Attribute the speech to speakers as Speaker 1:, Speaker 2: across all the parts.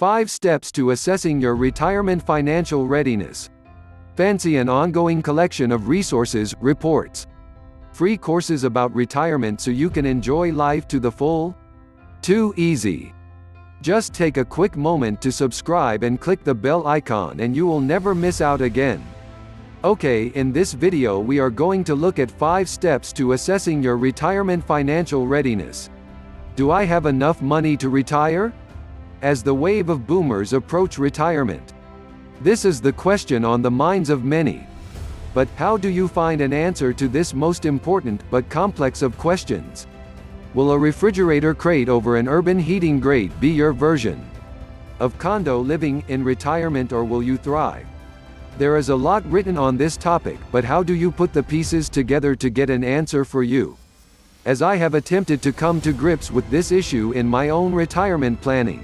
Speaker 1: 5 steps to assessing your retirement financial readiness. Fancy an ongoing collection of resources, reports, free courses about retirement so you can enjoy life to the full? Too easy. Just take a quick moment to subscribe and click the bell icon and you will never miss out again. Okay, in this video we are going to look at 5 steps to assessing your retirement financial readiness. Do I have enough money to retire? As the wave of boomers approach retirement, this is the question on the minds of many. But how do you find an answer to this most important but complex of questions? Will a refrigerator crate over an urban heating grate be your version of condo living in retirement, or will you thrive? There is a lot written on this topic, but how do you put the pieces together to get an answer for you? As I have attempted to come to grips with this issue in my own retirement planning,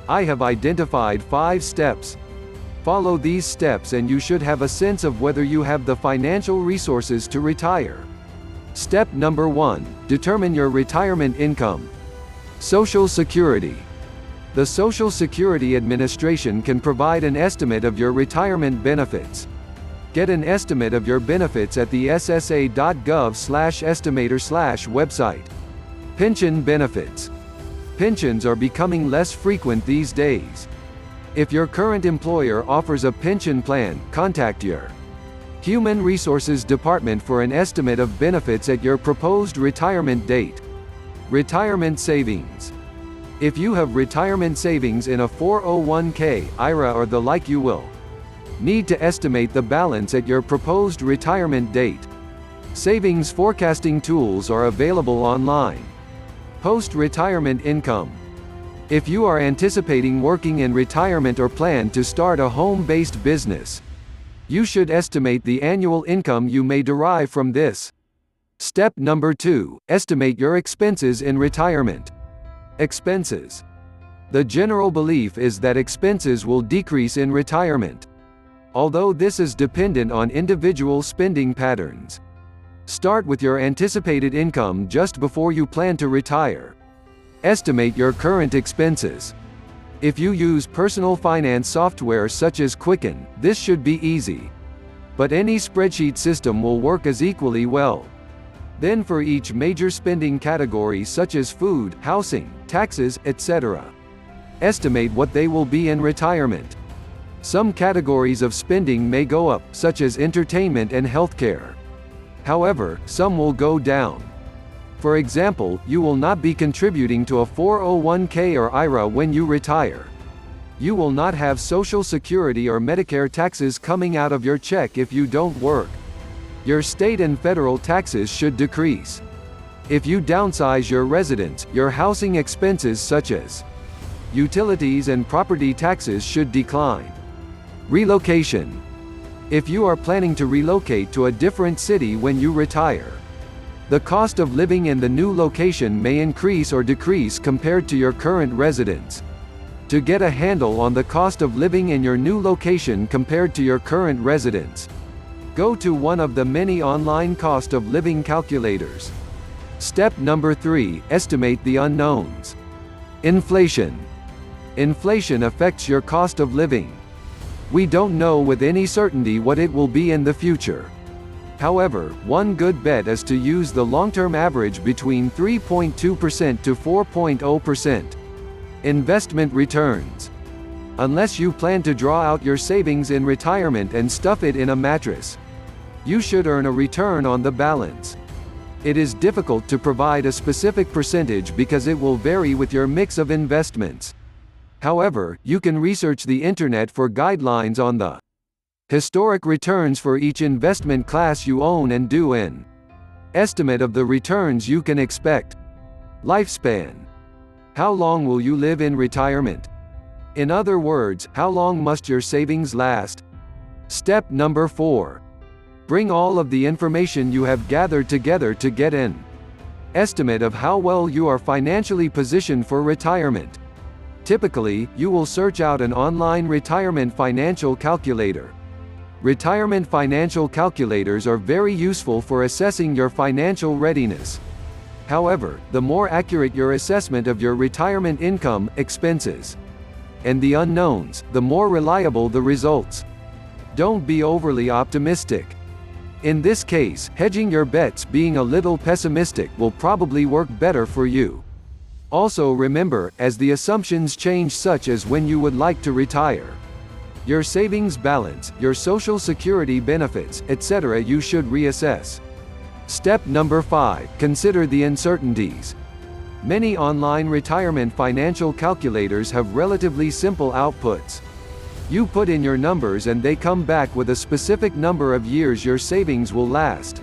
Speaker 1: I have identified 5 steps. Follow these steps and you should have a sense of whether you have the financial resources to retire. Step number 1. Determine your retirement income. Social Security. The Social Security Administration can provide an estimate of your retirement benefits. Get an estimate of your benefits at the ssa.gov/estimator/website. Pension benefits. Pensions are becoming less frequent these days. If your current employer offers a pension plan, contact your Human Resources Department for an estimate of benefits at your proposed retirement date. Retirement savings. If you have retirement savings in a 401k, IRA or the like, you will need to estimate the balance at your proposed retirement date. Savings forecasting tools are available online. Post-retirement income. If you are anticipating working in retirement or plan to start a home-based business, you should estimate the annual income you may derive from this. Step number 2. Estimate your expenses in retirement. Expenses. The general belief is that expenses will decrease in retirement, although this is dependent on individual spending patterns. Start with your anticipated income just before you plan to retire. Estimate your current expenses. If you use personal finance software such as Quicken, this should be easy. But any spreadsheet system will work as equally well. Then for each major spending category such as food, housing, taxes, etc., estimate what they will be in retirement. Some categories of spending may go up, such as entertainment and healthcare. However, some will go down. For example, you will not be contributing to a 401k or IRA when you retire. You will not have Social Security or Medicare taxes coming out of your check if you don't work. Your state and federal taxes should decrease. If you downsize your residence, your housing expenses such as utilities and property taxes should decline. Relocation. If you are planning to relocate to a different city when you retire, the cost of living in the new location may increase or decrease compared to your current residence. To get a handle on the cost of living in your new location compared to your current residence, go to one of the many online cost of living calculators. Step number 3. Estimate the unknowns. Inflation. Inflation affects your cost of living. We don't know with any certainty what it will be in the future. However, one good bet is to use the long-term average between 3.2% to 4.0%. Investment returns. Unless you plan to draw out your savings in retirement and stuff it in a mattress, you should earn a return on the balance. It is difficult to provide a specific percentage because it will vary with your mix of investments. However, you can research the internet for guidelines on the historic returns for each investment class you own and do an estimate of the returns you can expect. Lifespan. How long will you live in retirement? In other words, how long must your savings last? Step number 4. Bring all of the information you have gathered together to get an estimate of how well you are financially positioned for retirement. Typically, you will search out an online retirement financial calculator. Retirement financial calculators are very useful for assessing your financial readiness. However, the more accurate your assessment of your retirement income, expenses, and the unknowns, the more reliable the results. Don't be overly optimistic. In this case, hedging your bets, being a little pessimistic, will probably work better for you. Also remember, as the assumptions change, such as when you would like to retire, your savings balance, your social security benefits, etc., you should reassess. Step number 5. Consider the uncertainties. Many online retirement financial calculators have relatively simple outputs. You put in your numbers and they come back with a specific number of years your savings will last.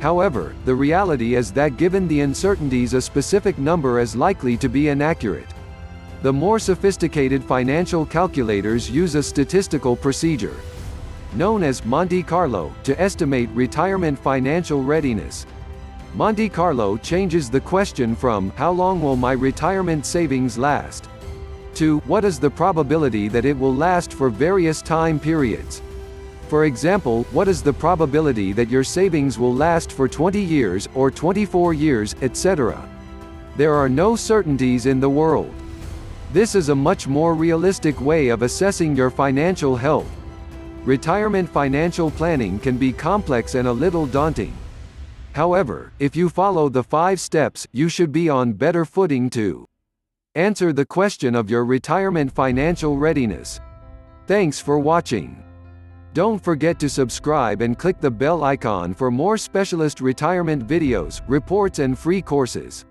Speaker 1: However, the reality is that given the uncertainties, a specific number is likely to be inaccurate. The more sophisticated financial calculators use a statistical procedure known as Monte Carlo to estimate retirement financial readiness. Monte Carlo changes the question from "How long will my retirement savings last?" to "What is the probability that it will last for various time periods?" For example, what is the probability that your savings will last for 20 years, or 24 years, etc.? There are no certainties in the world. This is a much more realistic way of assessing your financial health. Retirement financial planning can be complex and a little daunting. However, if you follow the 5 steps, you should be on better footing to answer the question of your retirement financial readiness. Thanks for watching. Don't forget to subscribe and click the bell icon for more specialist retirement videos, reports and free courses.